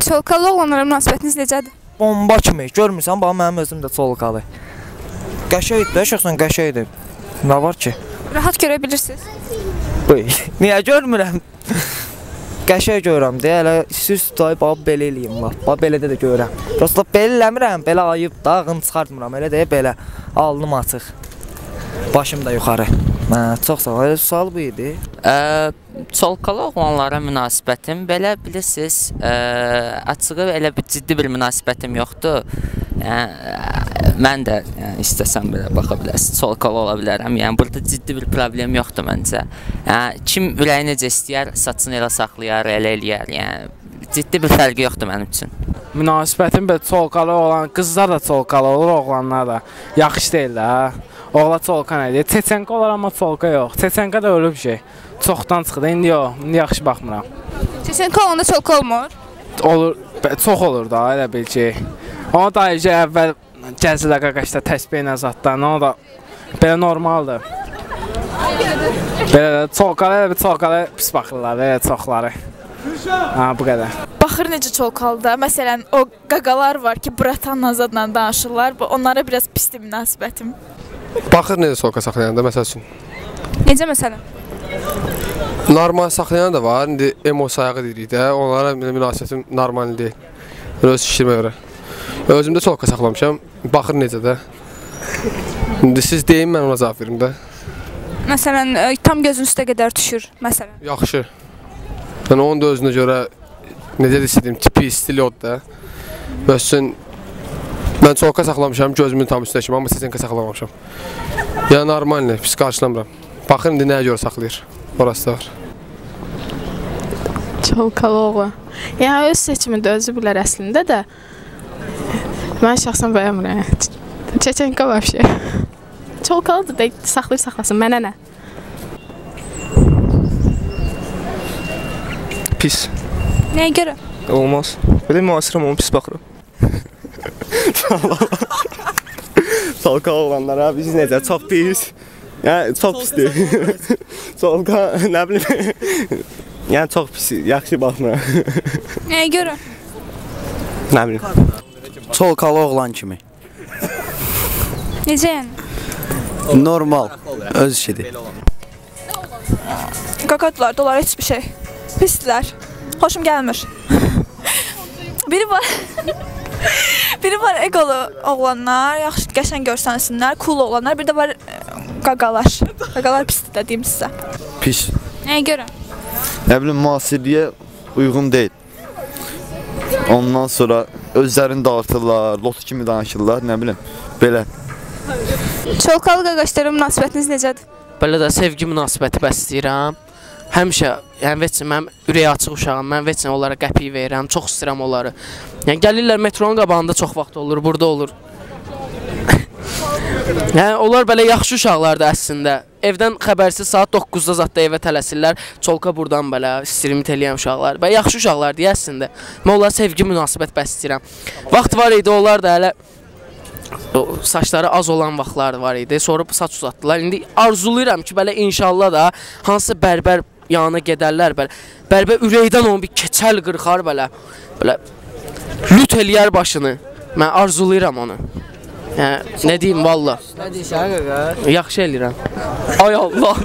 Çolkalı oğlanlara münasibətiniz necədir? Bomba kimi. Görmürsən, bax mənim özüm də çolkalı. Qəşəngdir də, şəxsən qəşəngdir. Nə var ki? Rahat görə bilirsiniz. Niyə görmürəm? Qəşəng görürəm deyə, elə süs tutayıb, belə eləyim var. Bax, belə də görürəm. Dostlar, belə eləmirəm, belə ayıb, dağını çıxartmıram, elə deyə, belə. Alnım açıq. Başım da yuxarı. Çox sağ ol, elə sual bu idi. Çolkalı oğlanlara münasibətim, belə bilirsiniz, açığı elə bir ciddi bir münasibətim yoxdur. Mən də istəsəm belə baxa bilərsiniz, çolkalı ola bilərəm. Yəni, burada ciddi bir problem yoxdur məncə. Kim ürəyi necə istəyər, saçını elə saxlayar, elə eləyər. Yəni, ciddi bir fərqi yoxdur mənim üçün. Münasibətim belə çolkalı olan, qızlar da çolkalı olur, oğlanlar da. Yaxşı deyil də, hə? Oğla çolka nə deyir? Çeçenka olar, amma çolka yox. Çeçenka da ölüb şey. Çoxdan çıxdı, indi yox, indi yaxşı baxmıram. Çeçenka olanda çolka olmur? Olur, çox olur da, elə bil ki. Ona da əvvəl gəzilər qaqaşda təsbihlə zatdan, o da belə normaldır. Belə çolkalı pis baxırlar, elə çoxları. Bu qədər. Baxır necə çolkalıda, məsələn, o qaqalar var ki, bratan azadla danışırlar, onlara biraz pisdir münasibətim. Baxır necə çolka saxlayanda, məsəl üçün. Necə məsələn? Normal saxlayan da var, indi emosayağı deyirik də, onlara münasibətim normal deyil. Öz şişirmə görə. Özümdə çolka saxlamışam, baxır necə də. İndi siz deyin, mən ona cavab verim də. Məsələn, tam gözün üstə qədər düşür, məsələn. Yaxşı. Yəni, onun da özünə görə, necə istəyim, tipi, stili odur da. Məsələn, mən çolka saxlamışam, gözümün tam üstünə kimi, amma çeçenka saxlamamışam. Yəni, normaldir, pis qarşılamıram. Baxın, indi nəyə görə saxlayır, orası da var. Çolkalı oğlan. Yəni, öz seçimində özü bilər əslində də. Mən şəxsən bəyəmirəm. Çeçenka var bir şey. Çolkalıdır da, saxlasın, mənə nə? Pis. Nəyə görə? Olmaz. Belə müasirəm, onu pis baxıram. Çolka oğlanlara biz necə? Çox pis. Yəni, çox pisdir. Çolka, nə bilim. Yəni, çox pis, yaxşı baxmıram. Nəyə görə? Nə bilim. Çolkalı oğlan kimi. Necə yəni? Normal, öz işidir. Qaqadlar, dolar heç bir şey. Pisdilər. Xoşum gəlmir. Biri var egolu oğlanlar, yaxşı qəşəng görsənsinlər, cool oğlanlar. Bir də var qaqalar. Qaqalar pisdir də deyim sizə. Pis. Nəyə görə? Nə bilim, müasirliyə uyğun deyil. Ondan sonra özlərini dağıtırlar, lot kimi danışırlar, nə bilim, belə. Çolkalı qaqaşlara münasibətiniz necədir? Belə də sevgi münasibəti bəsləyirəm. Həmişə, yəni veçin, mənim ürəyi açıq uşağım, mən veçin onlara qəpiyi verirəm, çox istəyirəm onları. Yəni gəlirlər metronun qabağında çox vaxt olur, burada olur. Yəni onlar belə yaxşı uşaqlardır əslində. Evdən xəbərsiz saat 9-da zadda evə tələsirlər, çolka buradan belə istrimit eləyən uşaqlar. Belə yaxşı uşaqlardır əslində. Mən onlara sevgi münasibət bəsləyirəm. Vaxt var idi, onlar da hələ saçları az olan vaxtlar var idi, sonra saç uzatdılar. İndi arzulayıram ki, belə inşallah da hansı bərbər yanına gedərlər, bərbər ürəkdən onu bir keçəl qırxar, belə lüt eləyər başını. Mən arzulayıram onu. Nə deyim, valla. Yaxşı eləyirəm. Ay Allah.